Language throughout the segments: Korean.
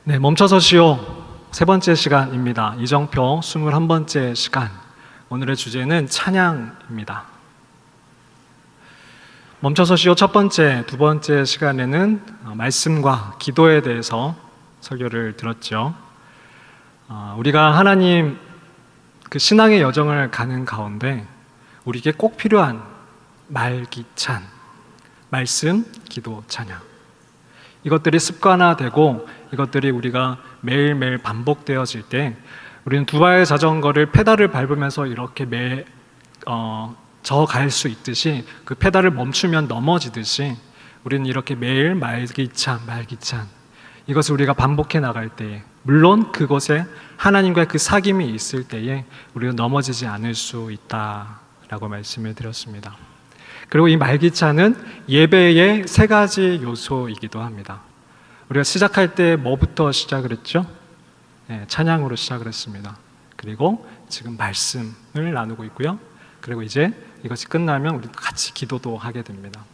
네, 멈춰서 쉬어 세 번째 시간입니다. 이정표 21번째 시간. 오늘의 주제는 찬양입니다. 멈춰서 쉬어 첫 번째, 두 번째 시간에는 말씀과 기도에 대해서 설교를 들었죠. 우리가 하나님 그 신앙의 여정을 가는 가운데 우리에게 꼭 필요한 말기찬, 말씀, 기도, 찬양. 이것들이 습관화되고 이것들이 우리가 매일매일 반복되어질 때 우리는 두 발의 자전거를 페달을 밟으면서 이렇게 저어갈 수 있듯이 그 페달을 멈추면 넘어지듯이 우리는 이렇게 매일 말기찬 이것을 우리가 반복해 나갈 때에, 물론 그곳에 하나님과의 그 사귐이 있을 때에 우리는 넘어지지 않을 수 있다라고 말씀을 드렸습니다. 그리고 이 말기찬은 예배의 세 가지 요소이기도 합니다. 우리가 시작할 때 뭐부터 시작을 했죠? 네, 찬양으로 시작을 했습니다. 그리고 지금 말씀을 나누고 있고요. 그리고 이제 이것이 끝나면 우리 같이 기도도 하게 됩니다.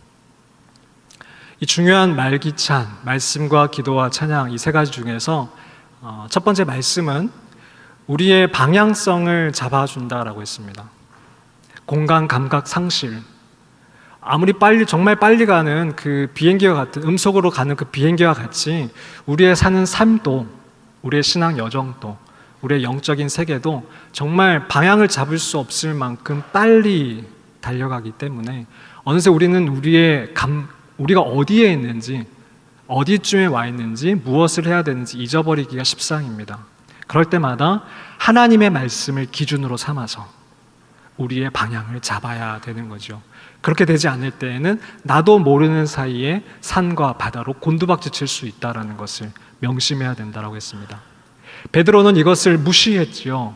이 중요한 말기찬, 말씀과 기도와 찬양 이 세 가지 중에서 첫 번째 말씀은 우리의 방향성을 잡아준다라고 했습니다. 공간 감각 상실, 아무리 정말 빨리 가는 그 비행기와 같은, 음속으로 가는 그 비행기와 같이 우리의 사는 삶도, 우리의 신앙 여정도, 우리의 영적인 세계도 정말 방향을 잡을 수 없을 만큼 빨리 달려가기 때문에 어느새 우리는 우리가 어디에 있는지, 어디쯤에 와 있는지, 무엇을 해야 되는지 잊어버리기가 십상입니다. 그럴 때마다 하나님의 말씀을 기준으로 삼아서 우리의 방향을 잡아야 되는 거죠. 그렇게 되지 않을 때에는 나도 모르는 사이에 산과 바다로 곤두박질 칠 수 있다는 것을 명심해야 된다고 했습니다. 베드로는 이것을 무시했지요.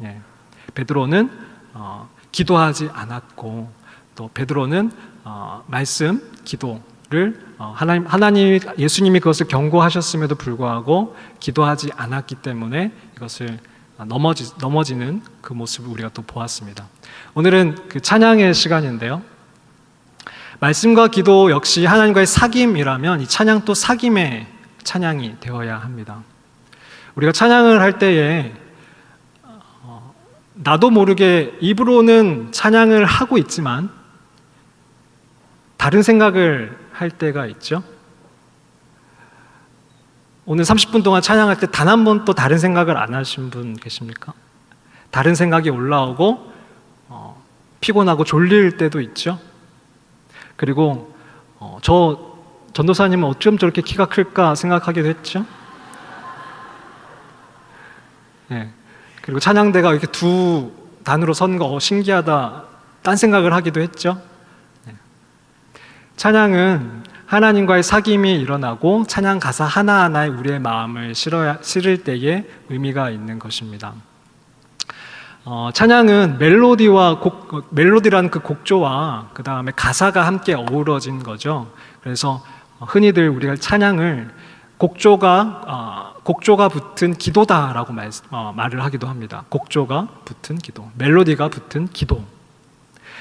예. 베드로는 기도하지 않았고, 또 베드로는 말씀, 기도를 예수님이 그것을 경고하셨음에도 불구하고 기도하지 않았기 때문에 이것을 넘어지는 그 모습을 우리가 또 보았습니다. 오늘은 그 찬양의 시간인데요. 말씀과 기도 역시 하나님과의 사귐이라면 이 찬양 또 사귐의 찬양이 되어야 합니다. 우리가 찬양을 할 때에 나도 모르게 입으로는 찬양을 하고 있지만 다른 생각을 할 때가 있죠. 오늘 30분 동안 찬양할 때 단 한 번 또 다른 생각을 안 하신 분 계십니까? 다른 생각이 올라오고 피곤하고 졸릴 때도 있죠. 그리고 저 전도사님은 어쩜 저렇게 키가 클까 생각하기도 했죠. 네. 그리고 찬양대가 이렇게 두 단으로 선 거 신기하다 딴 생각을 하기도 했죠. 네. 찬양은 하나님과의 사귐이 일어나고 찬양 가사 하나하나에 우리의 마음을 실을 때에 의미가 있는 것입니다. 찬양은 멜로디라는 그 곡조와 그 다음에 가사가 함께 어우러진 거죠. 그래서 흔히들 우리가 찬양을 곡조가 붙은 기도다라고 말을 하기도 합니다. 곡조가 붙은 기도, 멜로디가 붙은 기도.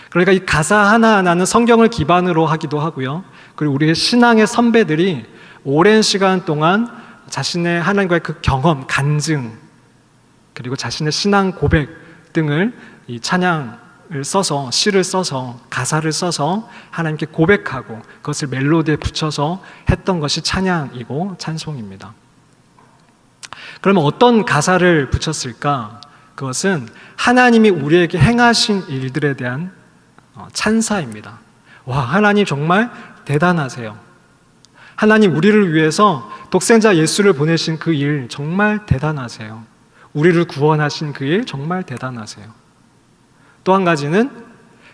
그러니까 이 가사 하나하나는 성경을 기반으로 하기도 하고요. 그리고 우리의 신앙의 선배들이 오랜 시간 동안 자신의 하나님과의 그 경험, 간증, 그리고 자신의 신앙 고백 등을 이 찬양을 써서, 시를 써서, 가사를 써서 하나님께 고백하고 그것을 멜로디에 붙여서 했던 것이 찬양이고 찬송입니다. 그러면 어떤 가사를 붙였을까? 그것은 하나님이 우리에게 행하신 일들에 대한 찬사입니다. 와, 하나님 정말 대단하세요. 하나님 우리를 위해서 독생자 예수를 보내신 그 일 정말 대단하세요. 우리를 구원하신 그 일 정말 대단하세요. 또 한 가지는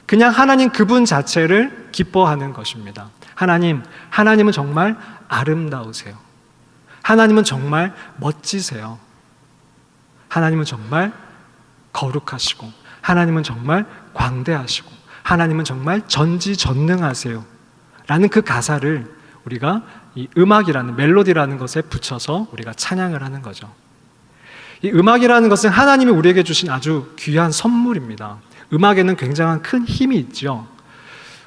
그냥 하나님 그분 자체를 기뻐하는 것입니다. 하나님은 정말 아름다우세요. 하나님은 정말 멋지세요. 하나님은 정말 거룩하시고, 하나님은 정말 광대하시고, 하나님은 정말 전지전능하세요 라는 그 가사를 우리가 이 음악이라는, 멜로디라는 것에 붙여서 우리가 찬양을 하는 거죠. 이 음악이라는 것은 하나님이 우리에게 주신 아주 귀한 선물입니다. 음악에는 굉장한 큰 힘이 있죠.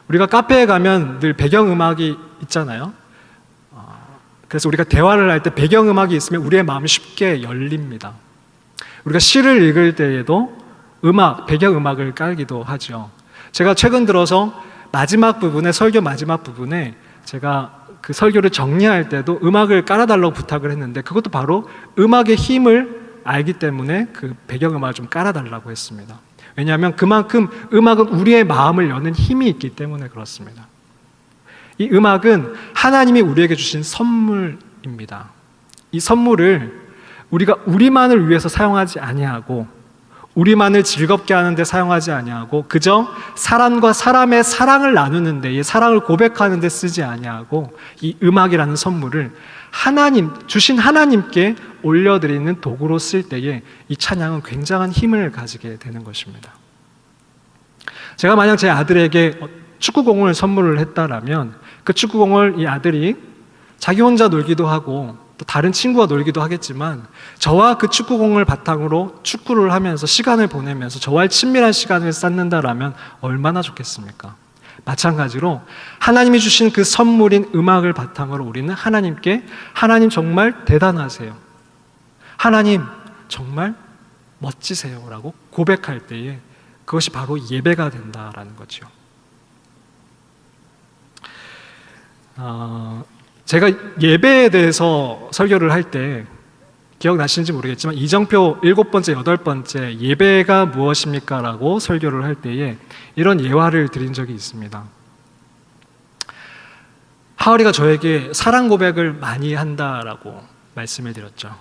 우리가 카페에 가면 늘 배경음악이 있잖아요. 그래서 우리가 대화를 할 때 배경음악이 있으면 우리의 마음이 쉽게 열립니다. 우리가 시를 읽을 때에도 배경음악을 깔기도 하죠. 제가 최근 들어서 설교 마지막 부분에 제가 그 설교를 정리할 때도 음악을 깔아달라고 부탁을 했는데, 그것도 바로 음악의 힘을 알기 때문에 그 배경음악을 좀 깔아달라고 했습니다. 왜냐하면 그만큼 음악은 우리의 마음을 여는 힘이 있기 때문에 그렇습니다. 이 음악은 하나님이 우리에게 주신 선물입니다. 이 선물을 우리가 우리만을 위해서 사용하지 아니하고, 우리만을 즐겁게 하는 데 사용하지 아니하고, 그저 사람과 사람의 사랑을 나누는 데, 이 사랑을 고백하는 데 쓰지 아니하고, 이 음악이라는 선물을 주신 하나님께 올려드리는 도구로 쓸 때에 이 찬양은 굉장한 힘을 가지게 되는 것입니다. 제가 만약 제 아들에게 축구공을 선물을 했다라면, 그 축구공을 이 아들이 자기 혼자 놀기도 하고 또 다른 친구와 놀기도 하겠지만, 저와 그 축구공을 바탕으로 축구를 하면서 시간을 보내면서 저와의 친밀한 시간을 쌓는다라면 얼마나 좋겠습니까? 마찬가지로 하나님이 주신 그 선물인 음악을 바탕으로 우리는 하나님께, 하나님 정말 대단하세요, 하나님 정말 멋지세요 라고 고백할 때에 그것이 바로 예배가 된다라는 거죠. 제가 예배에 대해서 설교를 할 때 기억나시는지 모르겠지만, 이정표 7번째, 8번째 예배가 무엇입니까? 라고 설교를 할 때에 이런 예화를 드린 적이 있습니다. 하울이가 저에게 사랑 고백을 많이 한다라고 말씀을 드렸죠.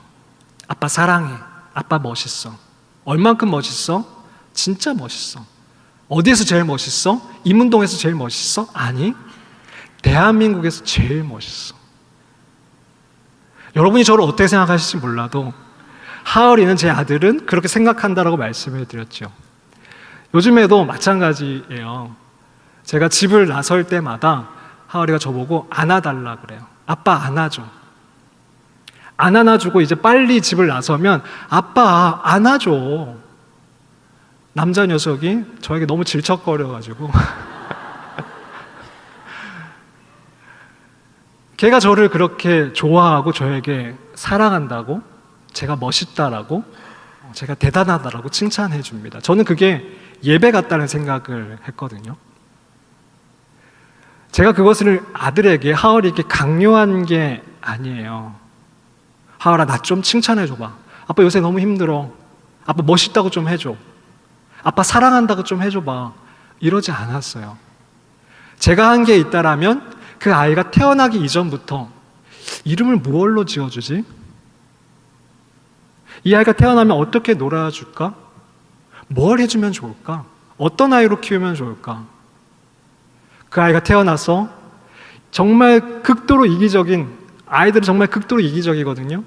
아빠 사랑해, 아빠 멋있어. 얼만큼 멋있어? 진짜 멋있어. 어디에서 제일 멋있어? 이문동에서 제일 멋있어? 아니, 대한민국에서 제일 멋있어. 여러분이 저를 어떻게 생각하실지 몰라도 하울이는, 제 아들은 그렇게 생각한다라고 말씀을 드렸죠. 요즘에도 마찬가지예요. 제가 집을 나설 때마다 하울이가 저보고 안아달라 그래요. 아빠 안아줘. 안 안아주고 이제 빨리 집을 나서면 아빠 안아줘. 남자 녀석이 저에게 너무 질척거려가지고 걔가 저를 그렇게 좋아하고 저에게 사랑한다고, 제가 멋있다라고, 제가 대단하다라고 칭찬해 줍니다. 저는 그게 예배 같다는 생각을 했거든요. 제가 그것을 아들에게, 하울이에게 강요한 게 아니에요. 하울아, 나 좀 칭찬해 줘봐. 아빠 요새 너무 힘들어. 아빠 멋있다고 좀 해줘. 아빠 사랑한다고 좀 해줘봐. 이러지 않았어요. 제가 한 게 있다라면 그 아이가 태어나기 이전부터 이름을 무얼로 지어주지? 이 아이가 태어나면 어떻게 놀아줄까? 뭘 해주면 좋을까? 어떤 아이로 키우면 좋을까? 그 아이가 태어나서 정말 극도로 이기적인, 아이들은 정말 극도로 이기적이거든요.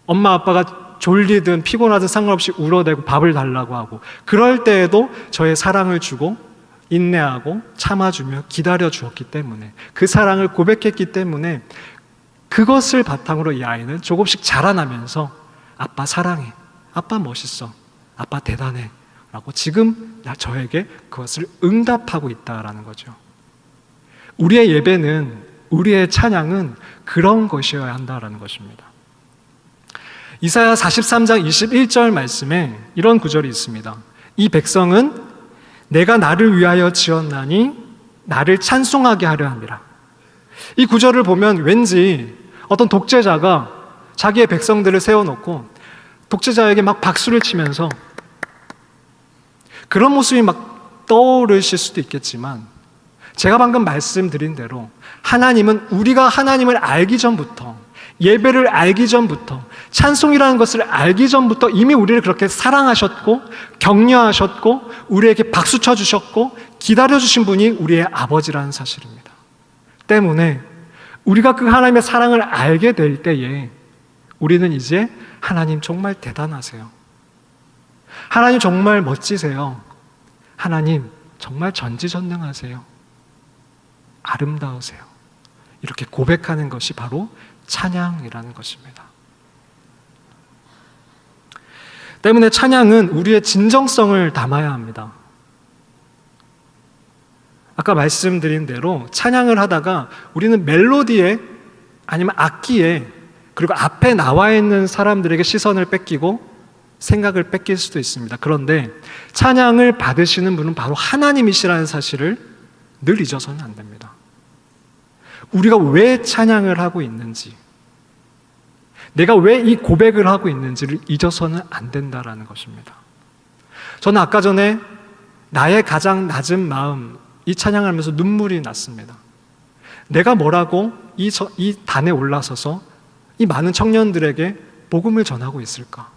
엄마 아빠가 졸리든 피곤하든 상관없이 울어대고 밥을 달라고 하고, 그럴 때에도 저의 사랑을 주고 인내하고 참아주며 기다려 주었기 때문에, 그 사랑을 고백했기 때문에 그것을 바탕으로 이 아이는 조금씩 자라나면서 아빠 사랑해, 아빠 멋있어, 아빠 대단해 라고 지금 저에게 그것을 응답하고 있다라는 거죠. 우리의 예배는, 우리의 찬양은 그런 것이어야 한다라는 것입니다. 이사야 43장 21절 말씀에 이런 구절이 있습니다. 이 백성은 내가 나를 위하여 지었나니 나를 찬송하게 하려 함이라. 이 구절을 보면 왠지 어떤 독재자가 자기의 백성들을 세워놓고 독재자에게 막 박수를 치면서 그런 모습이 막 떠오르실 수도 있겠지만, 제가 방금 말씀드린 대로 하나님은 우리가 하나님을 알기 전부터, 예배를 알기 전부터, 찬송이라는 것을 알기 전부터 이미 우리를 그렇게 사랑하셨고 격려하셨고 우리에게 박수 쳐주셨고 기다려주신 분이 우리의 아버지라는 사실입니다. 때문에 우리가 그 하나님의 사랑을 알게 될 때에 우리는 이제 하나님 정말 대단하세요, 하나님 정말 멋지세요, 하나님 정말 전지전능하세요, 아름다우세요, 이렇게 고백하는 것이 바로 찬양이라는 것입니다. 때문에 찬양은 우리의 진정성을 담아야 합니다. 아까 말씀드린 대로 찬양을 하다가 우리는 멜로디에 아니면 악기에, 그리고 앞에 나와 있는 사람들에게 시선을 뺏기고 생각을 뺏길 수도 있습니다. 그런데 찬양을 받으시는 분은 바로 하나님이시라는 사실을 늘 잊어서는 안 됩니다. 우리가 왜 찬양을 하고 있는지, 내가 왜 이 고백을 하고 있는지를 잊어서는 안 된다라는 것입니다. 저는 아까 전에 나의 가장 낮은 마음, 이 찬양을 하면서 눈물이 났습니다. 내가 뭐라고 이 단에 올라서서 이 많은 청년들에게 복음을 전하고 있을까?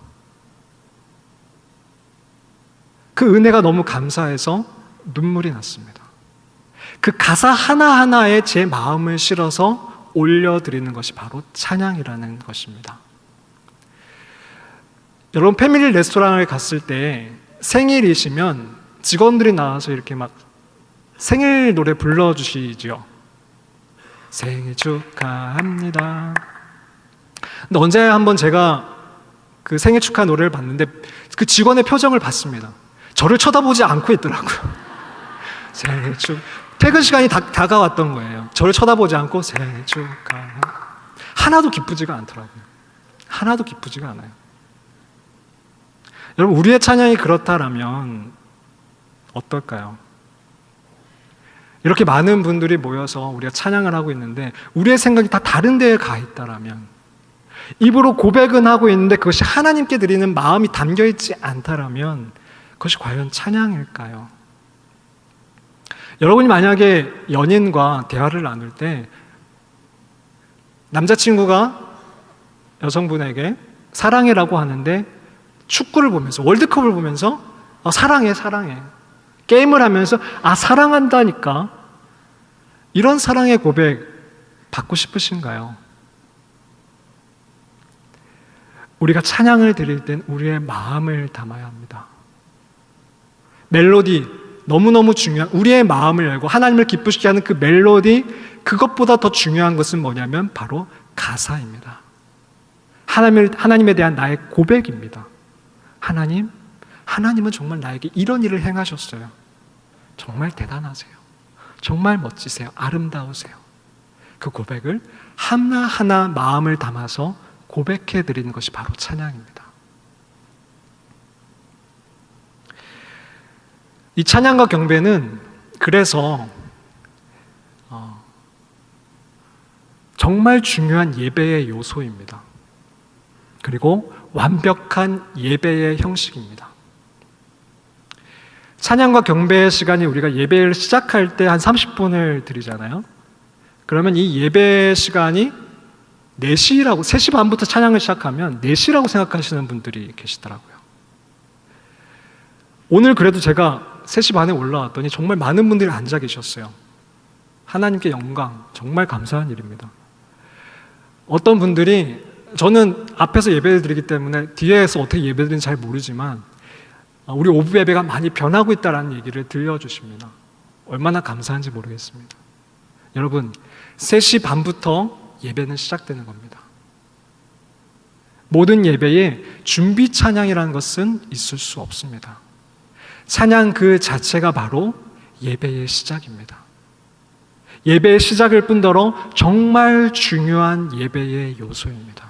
그 은혜가 너무 감사해서 눈물이 났습니다. 그 가사 하나하나에 제 마음을 실어서 올려드리는 것이 바로 찬양이라는 것입니다. 여러분, 패밀리 레스토랑을 갔을 때 생일이시면 직원들이 나와서 이렇게 막 생일 노래 불러주시죠. 생일 축하합니다. 근데 언제 한번 제가 그 생일 축하 노래를 봤는데 그 직원의 표정을 봤습니다. 저를 쳐다보지 않고 있더라고요. 생일 축 퇴근 시간이 다가왔던 거예요. 저를 쳐다보지 않고 생일 축하. 하나도 기쁘지가 않더라고요. 하나도 기쁘지가 않아요. 여러분, 우리의 찬양이 그렇다라면 어떨까요? 이렇게 많은 분들이 모여서 우리가 찬양을 하고 있는데 우리의 생각이 다 다른 데에 가 있다라면, 입으로 고백은 하고 있는데 그것이 하나님께 드리는 마음이 담겨 있지 않다라면 그것이 과연 찬양일까요? 여러분이 만약에 연인과 대화를 나눌 때 남자친구가 여성분에게 사랑해라고 하는데 축구를 보면서, 월드컵을 보면서 사랑해, 사랑해, 게임을 하면서 사랑한다니까, 이런 사랑의 고백 받고 싶으신가요? 우리가 찬양을 드릴 땐 우리의 마음을 담아야 합니다. 멜로디 너무너무 중요한, 우리의 마음을 열고 하나님을 기쁘시게 하는 그 멜로디, 그것보다 더 중요한 것은 뭐냐면 바로 가사입니다. 하나님에 대한 나의 고백입니다. 하나님은 정말 나에게 이런 일을 행하셨어요. 정말 대단하세요. 정말 멋지세요. 아름다우세요. 그 고백을 하나하나 마음을 담아서 고백해 드리는 것이 바로 찬양입니다. 이 찬양과 경배는 그래서 정말 중요한 예배의 요소입니다. 그리고 완벽한 예배의 형식입니다. 찬양과 경배의 시간이, 우리가 예배를 시작할 때 한 30분을 드리잖아요. 그러면 이 예배 시간이 4시라고, 3시 반부터 찬양을 시작하면 4시라고 생각하시는 분들이 계시더라고요. 오늘 그래도 제가 3시 반에 올라왔더니 정말 많은 분들이 앉아 계셨어요. 하나님께 영광, 정말 감사한 일입니다. 어떤 분들이, 저는 앞에서 예배를 드리기 때문에 뒤에서 어떻게 예배드리는지 잘 모르지만 우리 오브 예배가 많이 변하고 있다는 얘기를 들려주십니다. 얼마나 감사한지 모르겠습니다. 여러분, 3시 반부터 예배는 시작되는 겁니다. 모든 예배에 준비 찬양이라는 것은 있을 수 없습니다. 찬양 그 자체가 바로 예배의 시작입니다. 예배의 시작일 뿐더러 정말 중요한 예배의 요소입니다.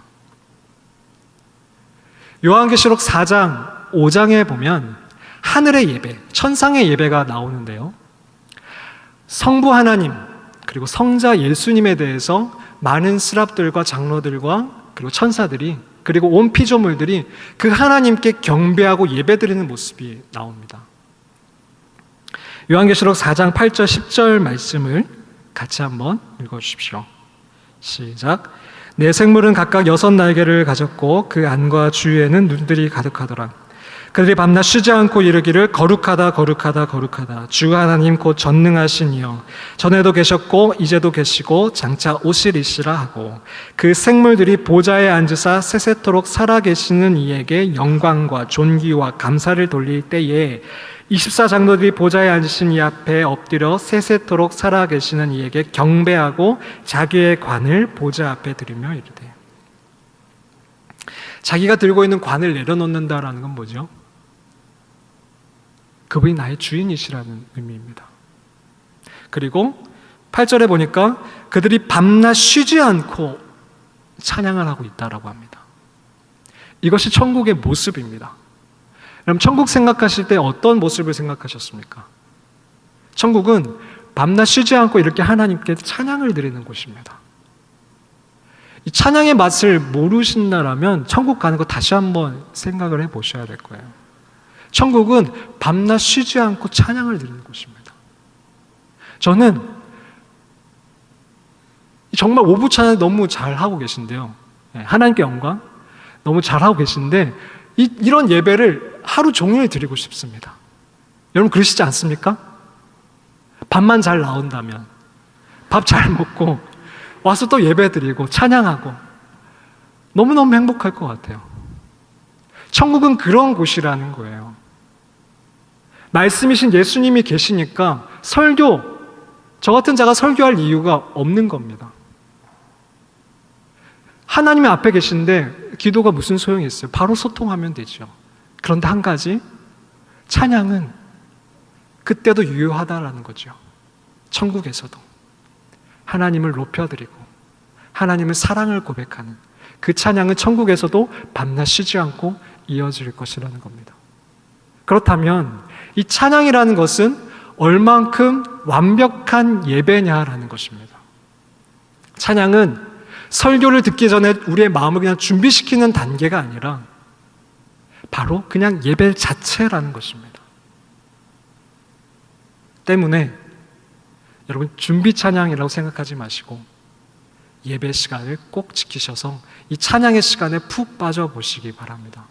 요한계시록 4장, 5장에 보면 하늘의 예배, 천상의 예배가 나오는데요. 성부 하나님, 그리고 성자 예수님에 대해서 많은 스랍들과 장로들과 그리고 천사들이, 그리고 온 피조물들이 그 하나님께 경배하고 예배드리는 모습이 나옵니다. 요한계시록 4장 8절 10절 말씀을 같이 한번 읽어주십시오. 시작. 네 생물은 각각 6날개를 가졌고 그 안과 주위에는 눈들이 가득하더라. 그들이 밤낮 쉬지 않고 이르기를 거룩하다 거룩하다 거룩하다 주 하나님 곧 전능하신 이여, 전에도 계셨고 이제도 계시고 장차 오시리시라 하고, 그 생물들이 보좌에 앉으사 세세토록 살아계시는 이에게 영광과 존귀와 감사를 돌릴 때에 24장로들이 보좌에 앉으신 이 앞에 엎드려 세세토록 살아계시는 이에게 경배하고 자기의 관을 보좌 앞에 드리며 이르되. 자기가 들고 있는 관을 내려놓는다라는 건 뭐죠? 그분이 나의 주인이시라는 의미입니다. 그리고 8절에 보니까 그들이 밤낮 쉬지 않고 찬양을 하고 있다라고 합니다. 이것이 천국의 모습입니다. 그럼 천국 생각하실 때 어떤 모습을 생각하셨습니까? 천국은 밤낮 쉬지 않고 이렇게 하나님께 찬양을 드리는 곳입니다. 이 찬양의 맛을 모르신다라면 천국 가는 거 다시 한번 생각을 해보셔야 될 거예요. 천국은 밤낮 쉬지 않고 찬양을 드리는 곳입니다. 저는 정말 오부 찬양 너무 잘하고 계신데요. 하나님께 영광 너무 잘하고 계신데 이런 예배를 하루 종일 드리고 싶습니다. 여러분 그러시지 않습니까? 밥만 잘 나온다면, 밥 잘 먹고 와서 또 예배 드리고 찬양하고 너무너무 행복할 것 같아요. 천국은 그런 곳이라는 거예요. 말씀이신 예수님이 계시니까 저 같은 자가 설교할 이유가 없는 겁니다. 하나님의 앞에 계신데 기도가 무슨 소용이 있어요? 바로 소통하면 되죠. 그런데 한 가지, 찬양은 그때도 유효하다라는 거죠. 천국에서도 하나님을 높여드리고 하나님의 사랑을 고백하는 그 찬양은 천국에서도 밤낮 쉬지 않고 이어질 것이라는 겁니다. 그렇다면 이 찬양이라는 것은 얼만큼 완벽한 예배냐라는 것입니다. 찬양은 설교를 듣기 전에 우리의 마음을 그냥 준비시키는 단계가 아니라 바로 그냥 예배 자체라는 것입니다. 때문에 여러분 준비 찬양이라고 생각하지 마시고 예배 시간을 꼭 지키셔서 이 찬양의 시간에 푹 빠져보시기 바랍니다.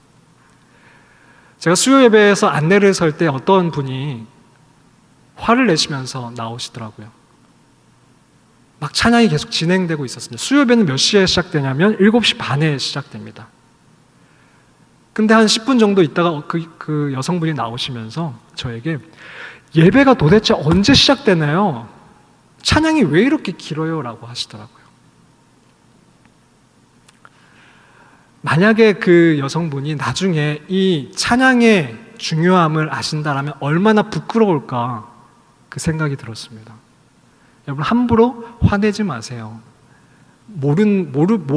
제가 수요 예배에서 안내를 설 때 어떤 분이 화를 내시면서 나오시더라고요. 막 찬양이 계속 진행되고 있었습니다. 수요 예배는 몇 시에 시작되냐면 7시 반에 시작됩니다. 근데 한 10분 정도 있다가 그 여성분이 나오시면서 저에게 예배가 도대체 언제 시작되나요? 찬양이 왜 이렇게 길어요? 라고 하시더라고요. 만약에 그 여성분이 나중에 이 찬양의 중요함을 아신다라면 얼마나 부끄러울까 그 생각이 들었습니다. 여러분 함부로 화내지 마세요. 모르면서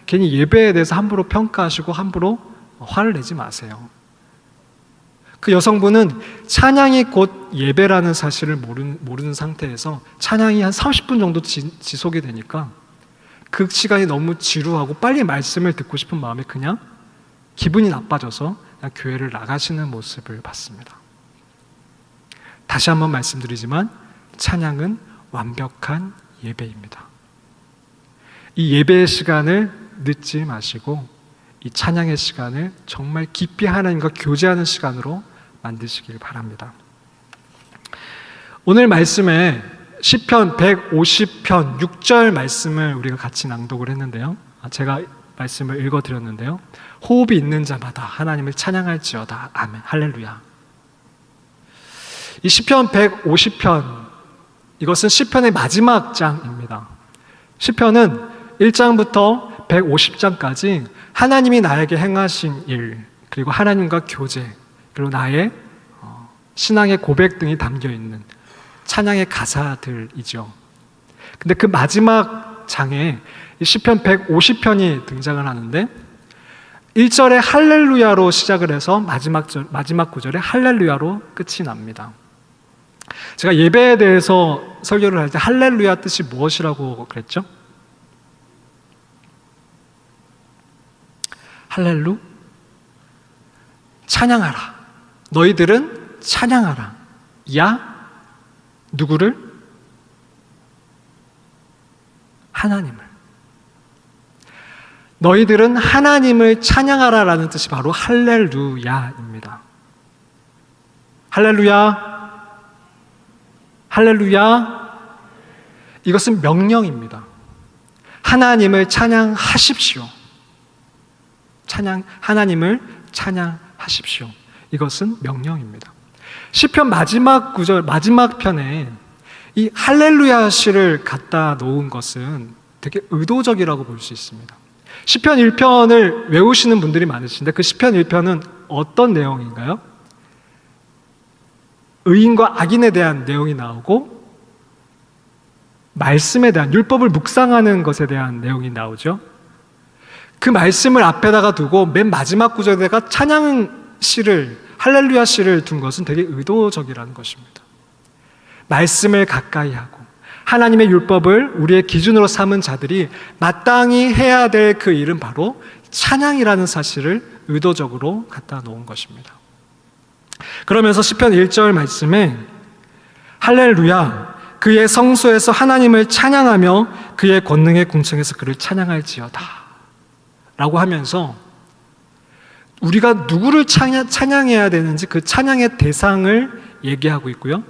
괜히 예배에 대해서 함부로 평가하시고 함부로 화를 내지 마세요. 그 여성분은 찬양이 곧 예배라는 사실을 모르는 상태에서 찬양이 한 30분 정도 지속이 되니까 그 시간이 너무 지루하고 빨리 말씀을 듣고 싶은 마음에 그냥 기분이 나빠져서 그냥 교회를 나가시는 모습을 봤습니다. 다시 한번 말씀드리지만 찬양은 완벽한 예배입니다. 이 예배의 시간을 늦지 마시고 이 찬양의 시간을 정말 깊이 하나님과 교제하는 시간으로 만드시길 바랍니다. 오늘 말씀에 시편 150편 6절 말씀을 우리가 같이 낭독을 했는데요. 제가 말씀을 읽어드렸는데요. 호흡이 있는 자마다 하나님을 찬양할지어다. 아멘. 할렐루야. 이 시편 150편 이것은 시편의 마지막 장입니다. 시편은 1장부터 150장까지 하나님이 나에게 행하신 일, 그리고 하나님과 교제, 그리고 나의 신앙의 고백 등이 담겨있는 찬양의 가사들이죠. 근데 그 마지막 장에 시편 150편이 등장을 하는데 1절에 할렐루야로 시작을 해서 마지막 구절에 할렐루야로 끝이 납니다. 제가 예배에 대해서 설교를 할 때 할렐루야 뜻이 무엇이라고 그랬죠? 할렐루? 찬양하라. 너희들은 찬양하라. 야? 누구를? 하나님을. 너희들은 하나님을 찬양하라라는 뜻이 바로 할렐루야입니다. 할렐루야. 할렐루야. 이것은 명령입니다. 하나님을 찬양하십시오. 하나님을 찬양하십시오. 이것은 명령입니다. 시편 마지막 구절, 마지막 편에 이 할렐루야 시를 갖다 놓은 것은 되게 의도적이라고 볼 수 있습니다. 시편 1편을 외우시는 분들이 많으신데 그 시편 1편은 어떤 내용인가요? 의인과 악인에 대한 내용이 나오고 말씀에 대한, 율법을 묵상하는 것에 대한 내용이 나오죠. 그 말씀을 앞에다가 두고 맨 마지막 구절에다가 찬양 시를, 할렐루야 시를 둔 것은 되게 의도적이라는 것입니다. 말씀을 가까이 하고 하나님의 율법을 우리의 기준으로 삼은 자들이 마땅히 해야 될 그 일은 바로 찬양이라는 사실을 의도적으로 갖다 놓은 것입니다. 그러면서 시편 1절 말씀에 할렐루야 그의 성소에서 하나님을 찬양하며 그의 권능의 궁창에서 그를 찬양할지어다 라고 하면서 우리가 누구를 찬양해야 되는지 그 찬양의 대상을 얘기하고 있고요.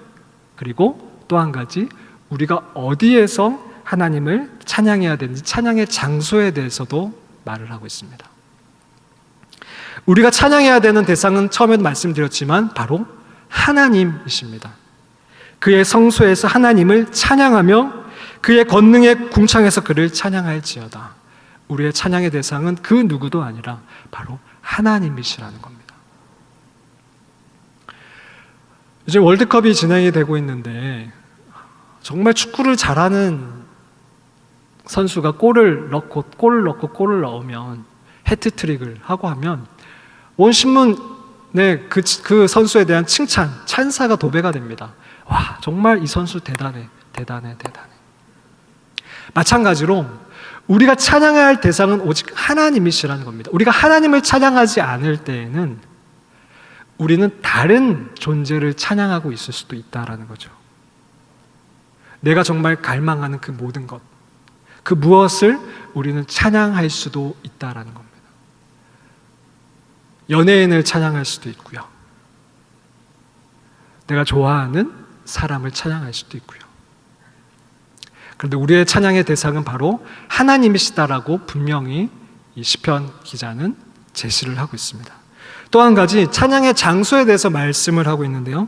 그리고 또 한 가지, 우리가 어디에서 하나님을 찬양해야 되는지 찬양의 장소에 대해서도 말을 하고 있습니다. 우리가 찬양해야 되는 대상은 처음에도 말씀드렸지만 바로 하나님이십니다. 그의 성소에서 하나님을 찬양하며 그의 권능의 궁창에서 그를 찬양할지어다. 우리의 찬양의 대상은 그 누구도 아니라 바로 하나님이시라는 겁니다. 요즘 월드컵이 진행이 되고 있는데 정말 축구를 잘하는 선수가 골을 넣고 넣으면 해트트릭을 하고 하면 온 신문에 그 선수에 대한 찬사가 도배가 됩니다. 와, 정말 이 선수 대단해. 마찬가지로 우리가 찬양해야 할 대상은 오직 하나님이시라는 겁니다. 우리가 하나님을 찬양하지 않을 때에는 우리는 다른 존재를 찬양하고 있을 수도 있다라는 거죠. 내가 정말 갈망하는 그 모든 것, 그 무엇을 우리는 찬양할 수도 있다라는 겁니다. 연예인을 찬양할 수도 있고요. 내가 좋아하는 사람을 찬양할 수도 있고요. 그런데 우리의 찬양의 대상은 바로 하나님이시다라고 분명히 이 시편 기자는 제시를 하고 있습니다. 또 한 가지 찬양의 장소에 대해서 말씀을 하고 있는데요.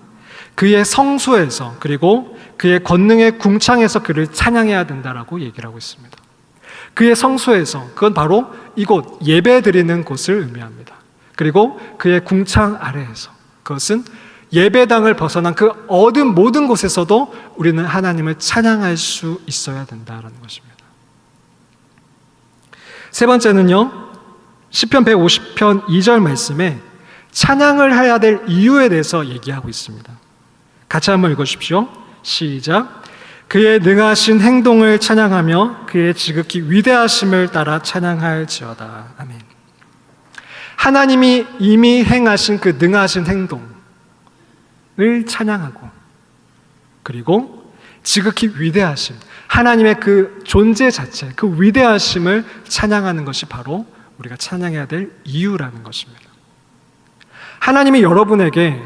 그의 성소에서 그리고 그의 권능의 궁창에서 그를 찬양해야 된다라고 얘기를 하고 있습니다. 그의 성소에서, 그건 바로 이곳 예배 드리는 곳을 의미합니다. 그리고 그의 궁창 아래에서, 그것은 예배당을 벗어난 그 어두운 모든 곳에서도 우리는 하나님을 찬양할 수 있어야 된다는 것입니다. 세 번째는요, 시편 150편 2절 말씀에 찬양을 해야 될 이유에 대해서 얘기하고 있습니다. 같이 한번 읽어주십시오. 시작. 그의 능하신 행동을 찬양하며 그의 지극히 위대하심을 따라 찬양할지어다. 아멘. 하나님이 이미 행하신 그 능하신 행동을 찬양하고, 그리고 지극히 위대하심, 하나님의 그 존재 자체, 그 위대하심을 찬양하는 것이 바로 우리가 찬양해야 될 이유라는 것입니다. 하나님이 여러분에게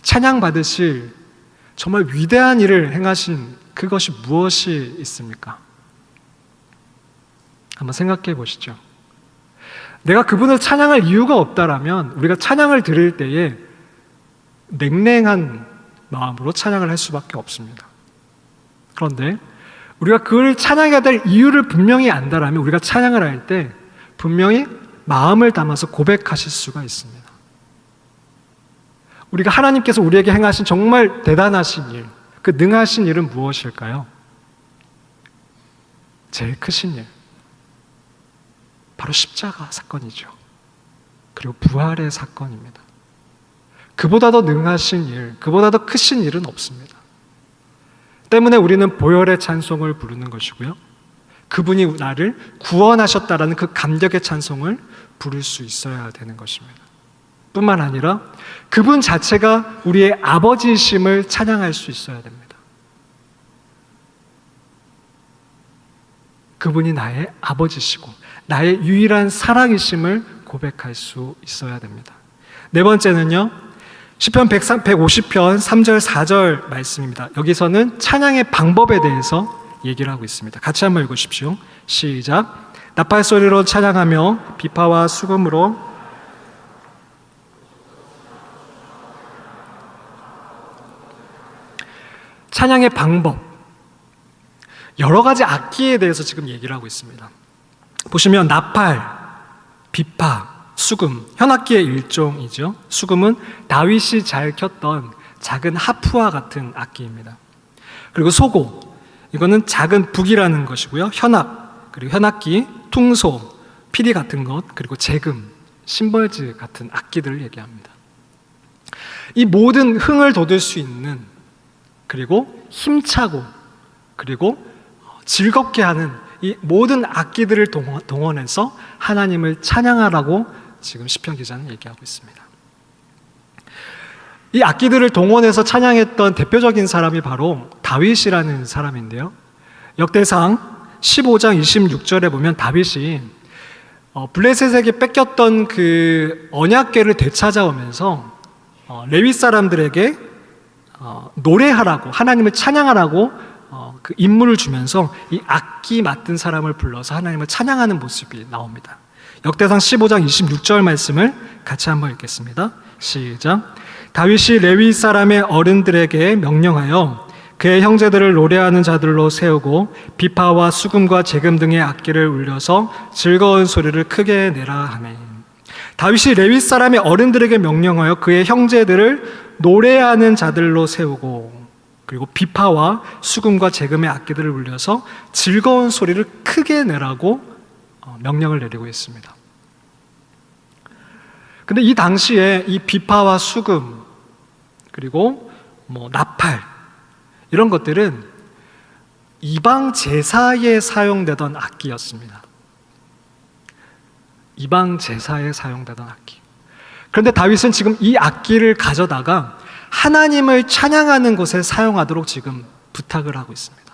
찬양받으실 정말 위대한 일을 행하신 그것이 무엇이 있습니까? 한번 생각해 보시죠. 내가 그분을 찬양할 이유가 없다라면 우리가 찬양을 드릴 때에 냉랭한 마음으로 찬양을 할 수밖에 없습니다. 그런데 우리가 그를 찬양해야 될 이유를 분명히 안다라면 우리가 찬양을 할 때 분명히 마음을 담아서 고백하실 수가 있습니다. 우리가 하나님께서 우리에게 행하신 정말 대단하신 일, 그 능하신 일은 무엇일까요? 제일 크신 일, 바로 십자가 사건이죠. 그리고 부활의 사건입니다. 그보다 더 능하신 일, 그보다 더 크신 일은 없습니다. 때문에 우리는 보혈의 찬송을 부르는 것이고요, 그분이 나를 구원하셨다라는 그 감격의 찬송을 부를 수 있어야 되는 것입니다. 뿐만 아니라 그분 자체가 우리의 아버지이심을 찬양할 수 있어야 됩니다. 그분이 나의 아버지시고 나의 유일한 사랑이심을 고백할 수 있어야 됩니다. 네 번째는요, 시편 150편 3절 4절 말씀입니다. 여기서는 찬양의 방법에 대해서 얘기를 하고 있습니다. 같이 한번 읽으십시오. 시작. 나팔 소리로 찬양하며 비파와 수금으로 찬양의 방법, 여러 가지 악기에 대해서 지금 얘기를 하고 있습니다. 보시면 나팔, 비파, 수금, 현악기의 일종이죠. 수금은 다윗이 잘 켰던 작은 하프와 같은 악기입니다. 그리고 소고, 이거는 작은 북이라는 것이고요. 현악, 그리고 현악기, 퉁소, 피리 같은 것, 그리고 재금, 심벌즈 같은 악기들을 얘기합니다. 이 모든 흥을 돋을 수 있는, 그리고 힘차고, 그리고 즐겁게 하는 이 모든 악기들을 동원해서 하나님을 찬양하라고 지금 시편 기자는 얘기하고 있습니다. 이 악기들을 동원해서 찬양했던 대표적인 사람이 바로 다윗이라는 사람인데요. 역대상 15장 26절에 보면 다윗이 블레셋에게 뺏겼던 그 언약궤를 되찾아오면서 레위 사람들에게 노래하라고, 하나님을 찬양하라고 그 임무를 주면서 이 악기 맡은 사람을 불러서 하나님을 찬양하는 모습이 나옵니다. 역대상 15장 26절 말씀을 같이 한번 읽겠습니다. 시작. 다윗이 레위 사람의 어른들에게 명령하여 그의 형제들을 노래하는 자들로 세우고 비파와 수금과 재금 등의 악기를 울려서 즐거운 소리를 크게 내라 하매. 다윗이 레위 사람의 어른들에게 명령하여 그의 형제들을 노래하는 자들로 세우고, 그리고 비파와 수금과 재금의 악기들을 울려서 즐거운 소리를 크게 내라고 명령을 내리고 있습니다. 근데 이 당시에 이 비파와 수금, 그리고 나팔, 이런 것들은 이방 제사에 사용되던 악기였습니다. 이방 제사에 사용되던 악기. 그런데 다윗은 지금 이 악기를 가져다가 하나님을 찬양하는 곳에 사용하도록 지금 부탁을 하고 있습니다.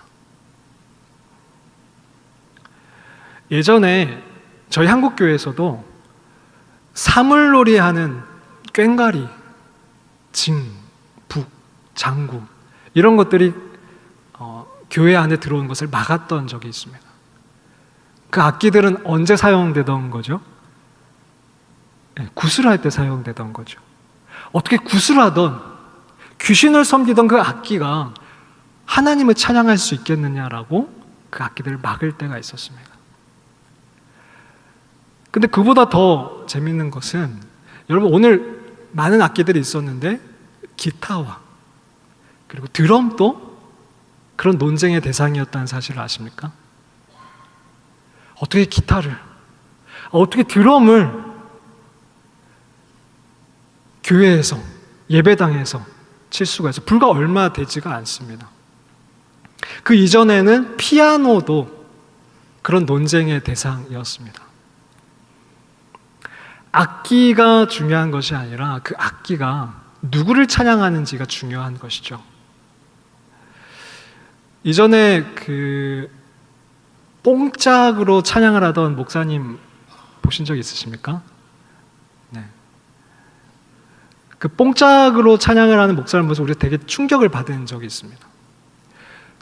예전에 저희 한국교회에서도 사물놀이 하는 꽹과리, 징, 북, 장구, 이런 것들이 교회 안에 들어오는 것을 막았던 적이 있습니다. 그 악기들은 언제 사용되던 거죠? 구슬할 때 사용되던 거죠. 어떻게 구슬하던, 귀신을 섬기던 그 악기가 하나님을 찬양할 수 있겠느냐라고 그 악기들을 막을 때가 있었습니다. 근데 그보다 더 재밌는 것은, 여러분 오늘 많은 악기들이 있었는데 기타와 그리고 드럼도 그런 논쟁의 대상이었다는 사실을 아십니까? 어떻게 기타를, 어떻게 드럼을 교회에서, 예배당에서 칠 수가 있어요? 불과 얼마 되지가 않습니다. 그 이전에는 피아노도 그런 논쟁의 대상이었습니다. 악기가 중요한 것이 아니라 그 악기가 누구를 찬양하는지가 중요한 것이죠. 이전에 그 뽕짝으로 찬양을 하던 목사님 보신 적 있으십니까? 네. 그 뽕짝으로 찬양을 하는 목사님 모습 우리가 되게 충격을 받은 적이 있습니다.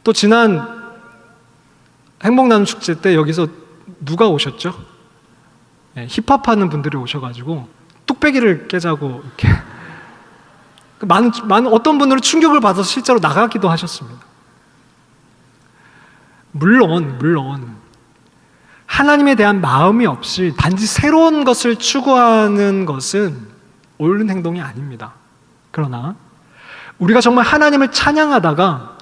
또 지난 행복나눔 축제 때 여기서 누가 오셨죠? 네, 힙합하는 분들이 오셔가지고 뚝배기를 깨자고 이렇게 많은 어떤 분들은 충격을 받아서 실제로 나가기도 하셨습니다. 물론 하나님에 대한 마음이 없이 단지 새로운 것을 추구하는 것은 옳은 행동이 아닙니다. 그러나 우리가 정말 하나님을 찬양하다가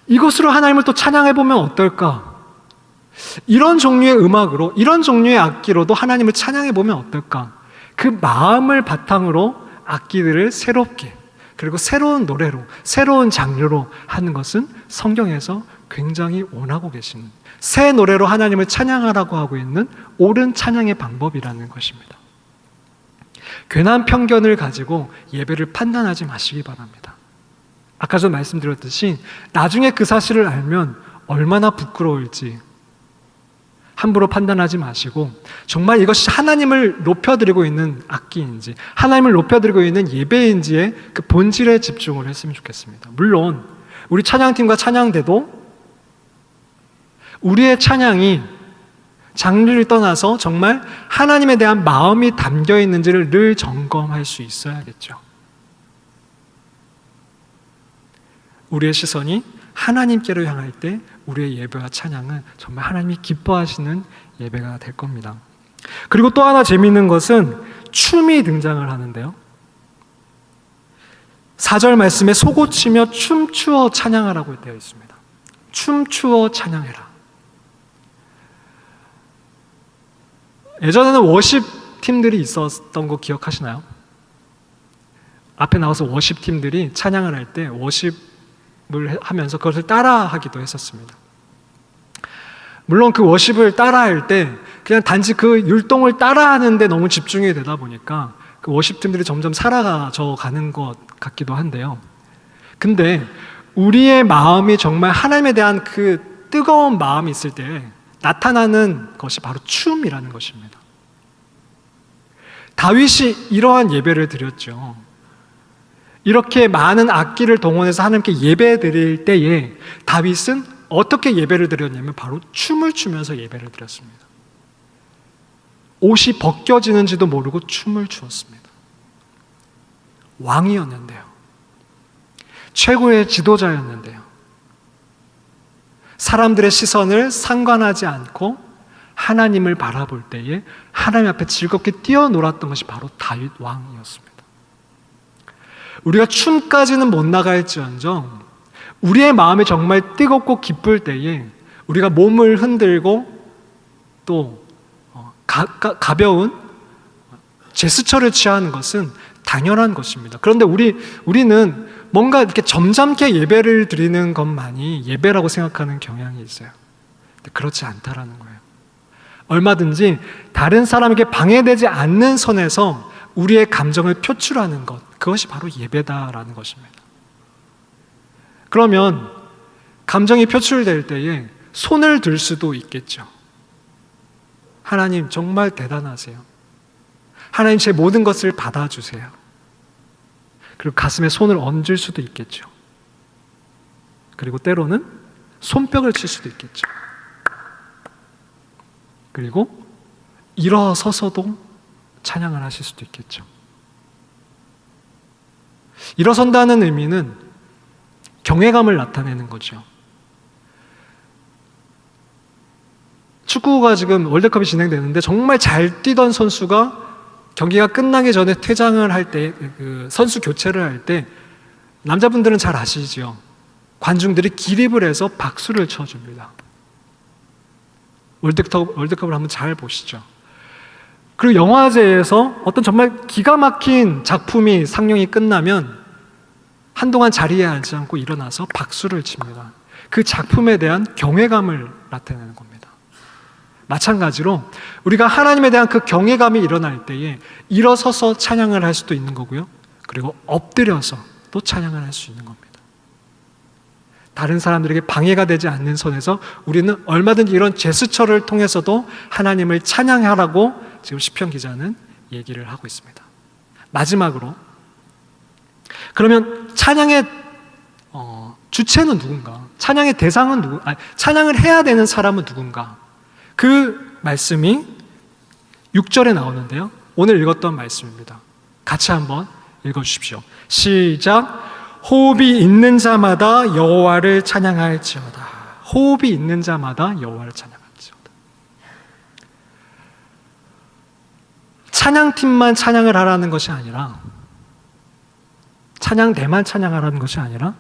이것으로 하나님을 또 찬양해보면 어떨까? 이런 종류의 음악으로, 이런 종류의 악기로도 하나님을 찬양해보면 어떨까? 그 마음을 바탕으로 악기들을 새롭게, 그리고 새로운 노래로, 새로운 장르로 하는 것은 성경에서 굉장히 원하고 계시는, 새 노래로 하나님을 찬양하라고 하고 있는 옳은 찬양의 방법이라는 것입니다. 괜한 편견을 가지고 예배를 판단하지 마시기 바랍니다. 아까 전 말씀드렸듯이 나중에 그 사실을 알면 얼마나 부끄러울지 함부로 판단하지 마시고, 정말 이것이 하나님을 높여드리고 있는 악기인지, 하나님을 높여드리고 있는 예배인지의 그 본질에 집중을 했으면 좋겠습니다. 물론 우리 찬양팀과 찬양대도 우리의 찬양이 장르를 떠나서 정말 하나님에 대한 마음이 담겨 있는지를 늘 점검할 수 있어야겠죠. 우리의 시선이 하나님께로 향할 때 우리의 예배와 찬양은 정말 하나님이 기뻐하시는 예배가 될 겁니다. 그리고 또 하나 재미있는 것은 춤이 등장을 하는데요. 4절 말씀에 소고치며 춤추어 찬양하라고 되어 있습니다. 춤추어 찬양해라. 예전에는 워십 팀들이 있었던 거 기억하시나요? 앞에 나와서 워십 팀들이 찬양을 할 때 워십을 하면서 그것을 따라하기도 했었습니다. 물론 그 워십을 따라할 때 그냥 단지 그 율동을 따라하는데 너무 집중이 되다 보니까 그 워십 팀들이 점점 사라져 가는 것 같기도 한데요. 근데 우리의 마음이 정말 하나님에 대한 그 뜨거운 마음이 있을 때 나타나는 것이 바로 춤이라는 것입니다. 다윗이 이러한 예배를 드렸죠. 이렇게 많은 악기를 동원해서 하나님께 예배 드릴 때에 다윗은 어떻게 예배를 드렸냐면 바로 춤을 추면서 예배를 드렸습니다. 옷이 벗겨지는지도 모르고 춤을 추었습니다. 왕이었는데요. 최고의 지도자였는데요. 사람들의 시선을 상관하지 않고 하나님을 바라볼 때에 하나님 앞에 즐겁게 뛰어놀았던 것이 바로 다윗 왕이었습니다. 우리가 춤까지는 못 나갈지언정 우리의 마음이 정말 뜨겁고 기쁠 때에 우리가 몸을 흔들고 또 가벼운 제스처를 취하는 것은 당연한 것입니다. 그런데 우리는 뭔가 이렇게 점잖게 예배를 드리는 것만이 예배라고 생각하는 경향이 있어요. 근데 그렇지 않다라는 거예요. 얼마든지 다른 사람에게 방해되지 않는 선에서 우리의 감정을 표출하는 것, 그것이 바로 예배다라는 것입니다. 그러면 감정이 표출될 때에 손을 들 수도 있겠죠. 하나님 정말 대단하세요. 하나님 제 모든 것을 받아주세요. 그리고 가슴에 손을 얹을 수도 있겠죠. 그리고 때로는 손뼉을 칠 수도 있겠죠. 그리고 일어서서도 찬양을 하실 수도 있겠죠. 일어선다는 의미는 경외감을 나타내는 거죠. 축구가 지금 월드컵이 진행되는데 정말 잘 뛰던 선수가 경기가 끝나기 전에 퇴장을 할 때, 그 선수 교체를 할 때 남자분들은 잘 아시죠? 관중들이 기립을 해서 박수를 쳐줍니다. 월드컵을 한번 잘 보시죠. 그리고 영화제에서 어떤 정말 기가 막힌 작품이 상영이 끝나면 한동안 자리에 앉지 않고 일어나서 박수를 칩니다. 그 작품에 대한 경외감을 나타내는 겁니다. 마찬가지로 우리가 하나님에 대한 그 경외감이 일어날 때에 일어서서 찬양을 할 수도 있는 거고요. 그리고 엎드려서 또 찬양을 할 수 있는 겁니다. 다른 사람들에게 방해가 되지 않는 선에서 우리는 얼마든지 이런 제스처를 통해서도 하나님을 찬양하라고 지금 시편 기자는 얘기를 하고 있습니다. 마지막으로 그러면 찬양의 주체는 누군가? 찬양의 대상은 찬양을 해야 되는 사람은 누군가? 그 말씀이 6절에 나오는데요. 오늘 읽었던 말씀입니다. 같이 한번 읽어주십시오. 시작. 호흡이 있는 자마다 여호와를 찬양할지어다. 호흡이 있는 자마다 여호와를 찬양할지어다. 찬양팀만 찬양을 하라는 것이 아니라, 찬양대만 찬양하라는 것이 아니라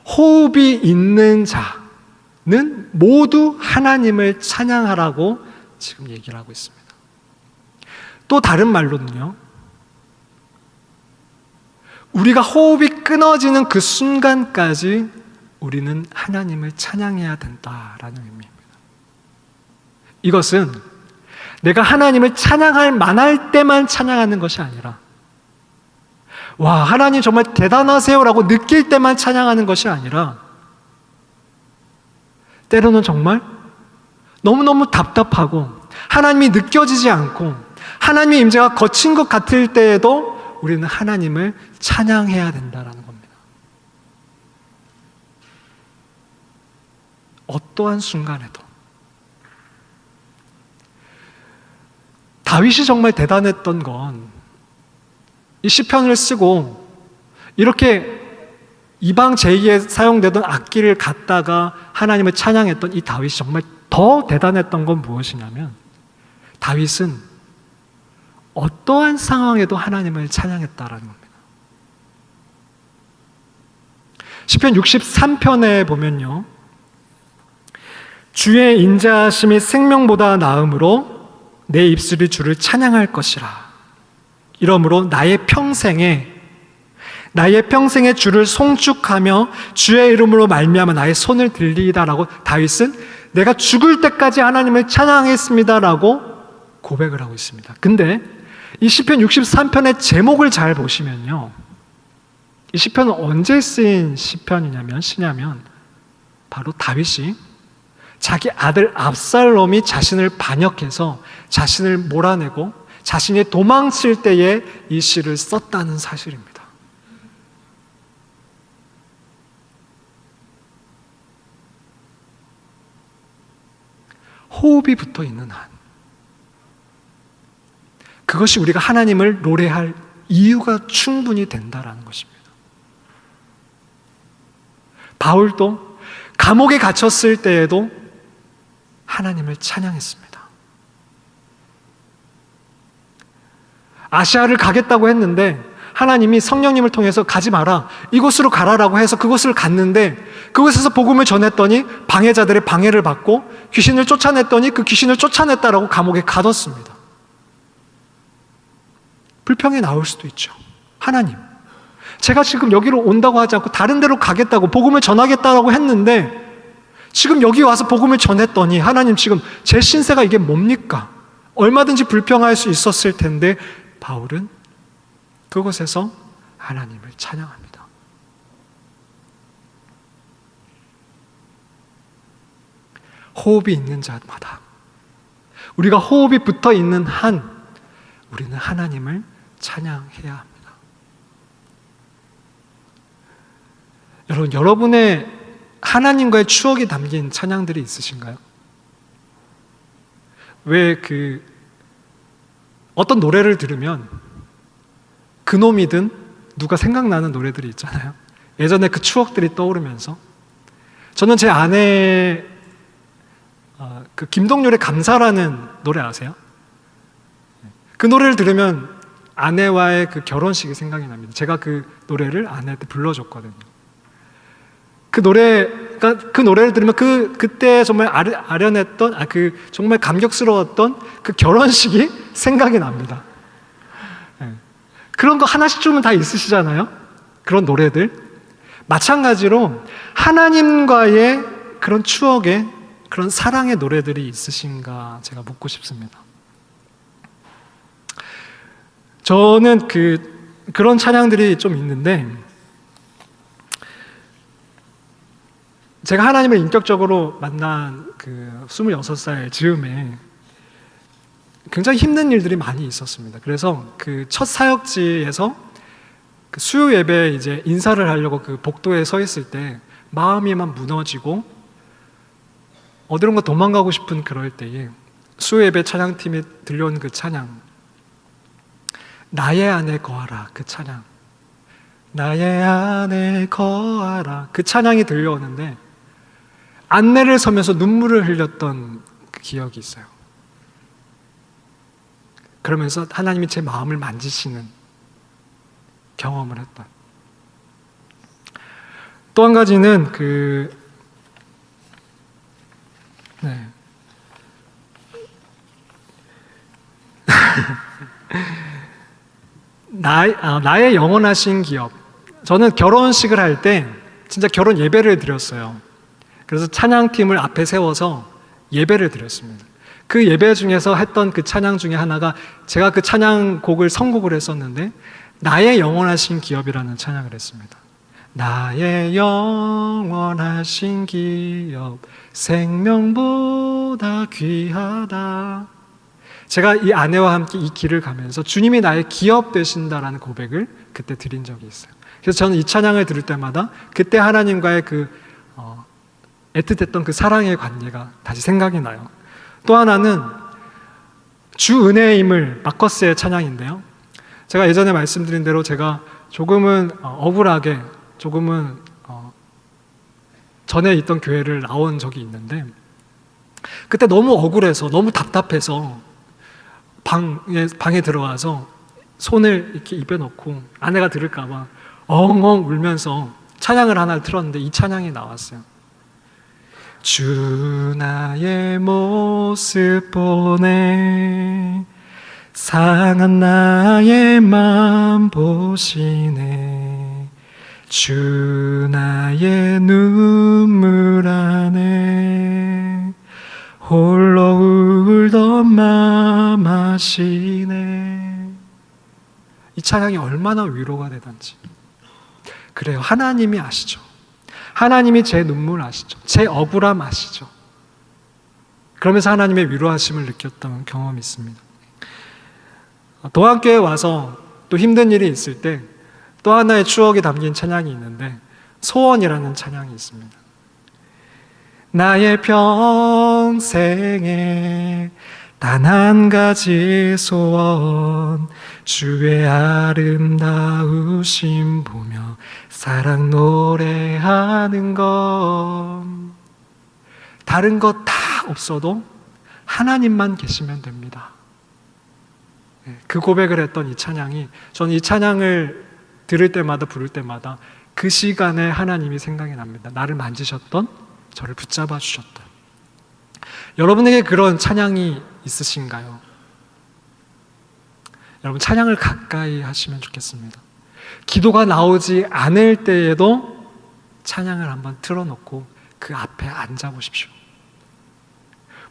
호흡이 있는 자는 모두 하나님을 찬양하라고 지금 얘기를 하고 있습니다. 또 다른 말로는요, 우리가 호흡이 끊어지는 그 순간까지 우리는 하나님을 찬양해야 된다라는 의미입니다. 이것은 내가 하나님을 찬양할 만할 때만 찬양하는 것이 아니라, 와, 하나님 정말 대단하세요라고 느낄 때만 찬양하는 것이 아니라, 때로는 정말 너무너무 답답하고 하나님이 느껴지지 않고 하나님의 임재가 거친 것 같을 때에도 우리는 하나님을 찬양해야 된다는 겁니다. 어떠한 순간에도. 다윗이 정말 대단했던 건 이 시편을 쓰고 이렇게 이방 제의에 사용되던 악기를 갖다가 하나님을 찬양했던 이 다윗이 정말 더 대단했던 건 무엇이냐면, 다윗은 어떠한 상황에도 하나님을 찬양했다라는 겁니다. 시편 63편에 보면요, 주의 인자하심이 생명보다 나음으로 내 입술이 주를 찬양할 것이라. 이러므로 나의 평생에 주를 송축하며 주의 이름으로 말미암아 나의 손을 들리이다라고 다윗은 내가 죽을 때까지 하나님을 찬양하겠습니다라고 고백을 하고 있습니다. 근데 이 시편 63편의 제목을 잘 보시면요, 이 시편은 언제 쓰인 시냐면 바로 다윗이 자기 아들 압살롬이 자신을 반역해서 자신을 몰아내고 자신이 도망칠 때에 이 시를 썼다는 사실입니다. 호흡이 붙어 있는 한, 그것이 우리가 하나님을 노래할 이유가 충분히 된다라는 것입니다. 바울도 감옥에 갇혔을 때에도 하나님을 찬양했습니다. 아시아를 가겠다고 했는데 하나님이 성령님을 통해서 가지 마라, 이곳으로 가라라고 해서 그곳을 갔는데 그곳에서 복음을 전했더니 방해자들의 방해를 받고 귀신을 쫓아냈더니 그 귀신을 쫓아냈다라고 감옥에 가뒀습니다. 불평이 나올 수도 있죠. 하나님, 제가 지금 여기로 온다고 하지 않고 다른 데로 가겠다고 복음을 전하겠다라고 했는데 지금 여기 와서 복음을 전했더니 하나님, 지금 제 신세가 이게 뭡니까? 얼마든지 불평할 수 있었을 텐데 바울은 그곳에서 하나님을 찬양합니다. 호흡이 있는 자마다, 우리가 호흡이 붙어 있는 한 우리는 하나님을 찬양해야 합니다. 여러분, 여러분의 하나님과의 추억이 담긴 찬양들이 있으신가요? 왜 어떤 노래를 들으면 그놈이든 누가 생각나는 노래들이 있잖아요. 예전에 그 추억들이 떠오르면서 저는 제 아내 그 김동률의 감사라는 노래 아세요? 그 노래를 들으면 아내와의 그 결혼식이 생각이 납니다. 제가 그 노래를 아내한테 불러줬거든요. 그 노래를 들으면 그때 정말 아련했던, 정말 감격스러웠던 그 결혼식이 생각이 납니다. 그런 거 하나씩쯤은 다 있으시잖아요? 그런 노래들. 마찬가지로 하나님과의 그런 추억의, 그런 사랑의 노래들이 있으신가 제가 묻고 싶습니다. 저는 그런 찬양들이 좀 있는데, 제가 하나님을 인격적으로 만난 26살 즈음에 굉장히 힘든 일들이 많이 있었습니다. 그래서 그 첫 사역지에서 수요 예배 이제 인사를 하려고 그 복도에 서 있을 때 마음이 막 무너지고 어디론가 도망가고 싶은 그럴 때에 수요 예배 찬양팀이 들려온 그 찬양, 나의 안에 거하라, 그 찬양, 나의 안에 거하라, 그 찬양이 들려오는데 안내를 서면서 눈물을 흘렸던 그 기억이 있어요. 그러면서 하나님이 제 마음을 만지시는 경험을 했다. 또 한 가지는 나의 영원하신 기업. 저는 결혼식을 할 때 진짜 결혼 예배를 드렸어요. 그래서 찬양팀을 앞에 세워서 예배를 드렸습니다. 그 예배 중에서 했던 그 찬양 중에 하나가, 제가 그 찬양곡을 선곡을 했었는데 나의 영원하신 기업이라는 찬양을 했습니다. 나의 영원하신 기업, 생명보다 귀하다. 제가 이 아내와 함께 이 길을 가면서 주님이 나의 기업 되신다라는 고백을 그때 드린 적이 있어요. 그래서 저는 이 찬양을 들을 때마다 그때 하나님과의 애틋했던 그 사랑의 관계가 다시 생각이 나요. 또 하나는 주 은혜의 힘을, 마커스의 찬양인데요. 제가 예전에 말씀드린 대로 제가 조금은 억울하게, 조금은 전에 있던 교회를 나온 적이 있는데, 그때 너무 억울해서, 너무 답답해서 방에 들어와서 손을 이렇게 입에 넣고 아내가 들을까봐 엉엉 울면서 찬양을 하나 틀었는데 이 찬양이 나왔어요. 주 나의 모습 보네. 상한 나의 맘 보시네. 주 나의 눈물 안에 홀로 울던 맘 아시네. 이 찬양이 얼마나 위로가 되던지. 그래요. 하나님이 아시죠. 하나님이 제 눈물 아시죠. 제 억울함 아시죠. 그러면서 하나님의 위로하심을 느꼈던 경험이 있습니다. 동안교회에 와서 또 힘든 일이 있을 때 또 하나의 추억이 담긴 찬양이 있는데 소원이라는 찬양이 있습니다. 나의 평생에 단 한 가지 소원, 주의 아름다우심 보며 사랑 노래하는 것. 다른 것 다 없어도 하나님만 계시면 됩니다. 그 고백을 했던 이 찬양이, 저는 이 찬양을 들을 때마다 부를 때마다 그 시간에 하나님이 생각이 납니다. 나를 만지셨던, 저를 붙잡아 주셨던. 여러분에게 그런 찬양이 있으신가요? 여러분, 찬양을 가까이 하시면 좋겠습니다. 기도가 나오지 않을 때에도 찬양을 한번 틀어놓고 그 앞에 앉아보십시오.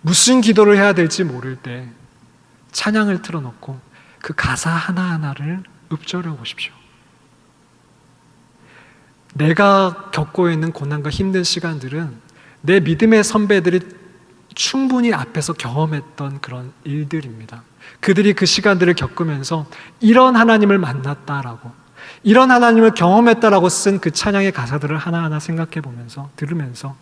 무슨 기도를 해야 될지 모를 때 찬양을 틀어놓고 그 가사 하나하나를 읊조려 보십시오. 내가 겪고 있는 고난과 힘든 시간들은 내 믿음의 선배들이 충분히 앞에서 경험했던 그런 일들입니다. 그들이 그 시간들을 겪으면서 이런 하나님을 만났다라고, 이런 하나님을 경험했다라고 쓴 그 찬양의 가사들을 하나하나 생각해 보면서, 들으면서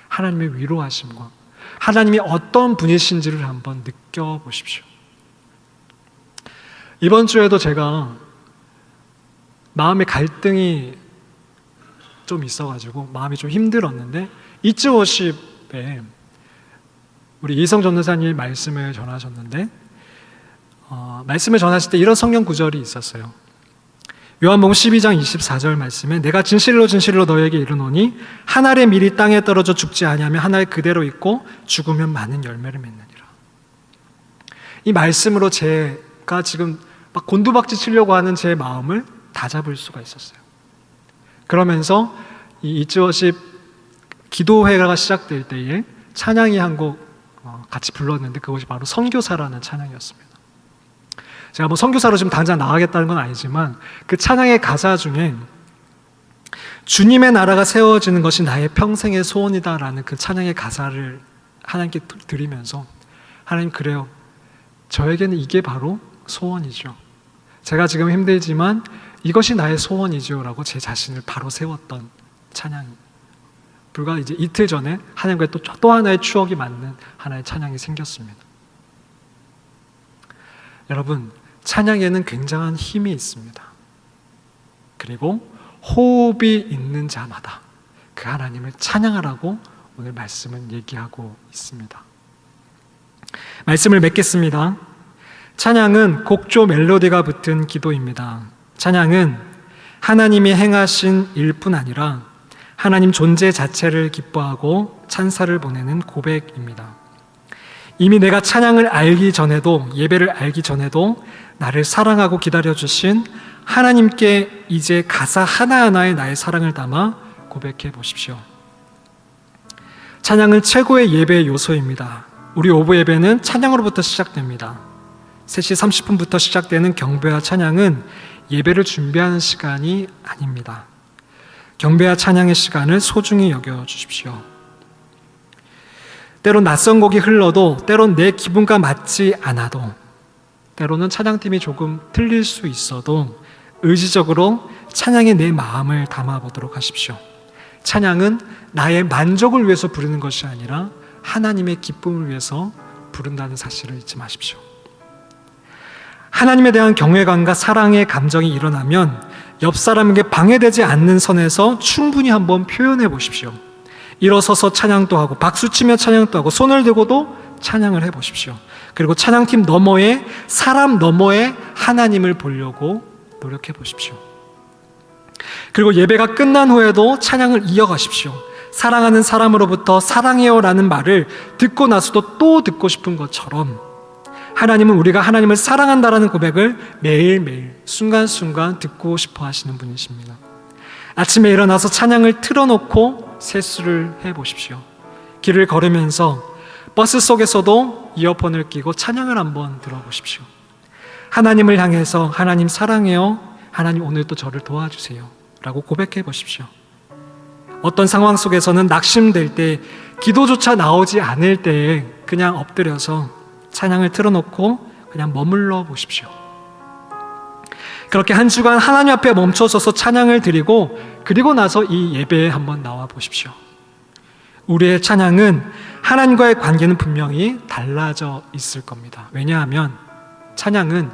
하나님의 위로하심과 하나님이 어떤 분이신지를 한번 느껴보십시오. 이번 주에도 제가 마음의 갈등이 좀 있어가지고 마음이 좀 힘들었는데, 이츠 워십에 우리 이성 전도사님이 말씀을 전하셨는데, 말씀을 전하실 때 이런 성경 구절이 있었어요. 요한복음 12장 24절 말씀에 내가 진실로 진실로 너에게 이르노니 한 알의 밀이 땅에 떨어져 죽지 아니하면 한 알 그대로 있고 죽으면 많은 열매를 맺느니라. 이 말씀으로 제가 지금 막 곤두박질 치려고 하는 제 마음을 다잡을 수가 있었어요. 그러면서 이 이츠 워십 기도회가 시작될 때에 찬양이 한 곡 같이 불렀는데 그것이 바로 선교사라는 찬양이었습니다. 제가 뭐 선교사로 지금 당장 나가겠다는 건 아니지만 그 찬양의 가사 중에 주님의 나라가 세워지는 것이 나의 평생의 소원이다라는 그 찬양의 가사를 하나님께 드리면서, 하나님, 그래요, 저에게는 이게 바로 소원이죠. 제가 지금 힘들지만 이것이 나의 소원이죠 라고 제 자신을 바로 세웠던 찬양입니다. 불과 이제 이틀 전에 하나님과 또 하나의 추억이 맞는 하나의 찬양이 생겼습니다. 여러분, 찬양에는 굉장한 힘이 있습니다. 그리고 호흡이 있는 자마다 그 하나님을 찬양하라고 오늘 말씀은 얘기하고 있습니다. 말씀을 맺겠습니다. 찬양은 곡조 멜로디가 붙은 기도입니다. 찬양은 하나님이 행하신 일뿐 아니라 하나님 존재 자체를 기뻐하고 찬사를 보내는 고백입니다. 이미 내가 찬양을 알기 전에도, 예배를 알기 전에도 나를 사랑하고 기다려주신 하나님께 이제 가사 하나하나에 나의 사랑을 담아 고백해 보십시오. 찬양은 최고의 예배의 요소입니다. 우리 오브 예배는 찬양으로부터 시작됩니다. 3시 30분부터 시작되는 경배와 찬양은 예배를 준비하는 시간이 아닙니다. 경배와 찬양의 시간을 소중히 여겨주십시오. 때론 낯선 곡이 흘러도, 때론 내 기분과 맞지 않아도, 때로는 찬양팀이 조금 틀릴 수 있어도 의지적으로 찬양에 내 마음을 담아보도록 하십시오. 찬양은 나의 만족을 위해서 부르는 것이 아니라 하나님의 기쁨을 위해서 부른다는 사실을 잊지 마십시오. 하나님에 대한 경외감과 사랑의 감정이 일어나면 옆 사람에게 방해되지 않는 선에서 충분히 한번 표현해 보십시오. 일어서서 찬양도 하고, 박수치며 찬양도 하고, 손을 들고도 찬양을 해 보십시오. 그리고 찬양팀 너머에, 사람 너머에 하나님을 보려고 노력해 보십시오. 그리고 예배가 끝난 후에도 찬양을 이어가십시오. 사랑하는 사람으로부터 사랑해요라는 말을 듣고 나서도 또 듣고 싶은 것처럼 하나님은 우리가 하나님을 사랑한다라는 고백을 매일매일 순간순간 듣고 싶어 하시는 분이십니다. 아침에 일어나서 찬양을 틀어놓고 세수를 해보십시오. 길을 걸으면서 버스 속에서도 이어폰을 끼고 찬양을 한번 들어보십시오. 하나님을 향해서 하나님 사랑해요, 하나님 오늘도 저를 도와주세요 라고 고백해 보십시오. 어떤 상황 속에서는 낙심될 때, 기도조차 나오지 않을 때에 그냥 엎드려서 찬양을 틀어놓고 그냥 머물러 보십시오. 그렇게 한 주간 하나님 앞에 멈춰서서 찬양을 드리고 그리고 나서 이 예배에 한번 나와 보십시오. 우리의 찬양은 하나님과의 관계는 분명히 달라져 있을 겁니다. 왜냐하면 찬양은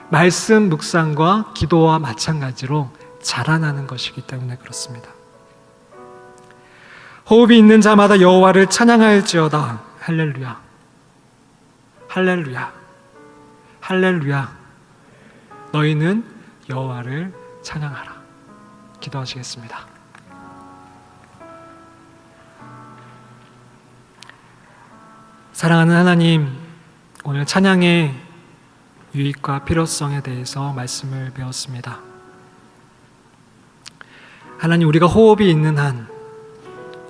말씀 묵상과 기도와 마찬가지로 자라나는 것이기 때문에 그렇습니다. 호흡이 있는 자마다 여호와를 찬양할지어다. 할렐루야, 할렐루야, 할렐루야. 너희는 여호와를 찬양하라. 기도하시겠습니다. 사랑하는 하나님, 오늘 찬양의 유익과 필요성에 대해서 말씀을 배웠습니다. 하나님, 우리가 호흡이 있는 한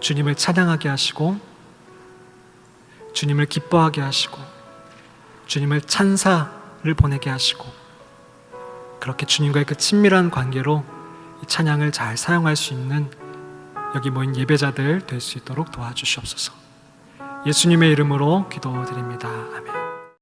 주님을 찬양하게 하시고 주님을 기뻐하게 하시고 주님을 찬사를 보내게 하시고 그렇게 주님과의 그 친밀한 관계로 이 찬양을 잘 사용할 수 있는 여기 모인 예배자들 될 수 있도록 도와주시옵소서. 예수님의 이름으로 기도드립니다. 아멘.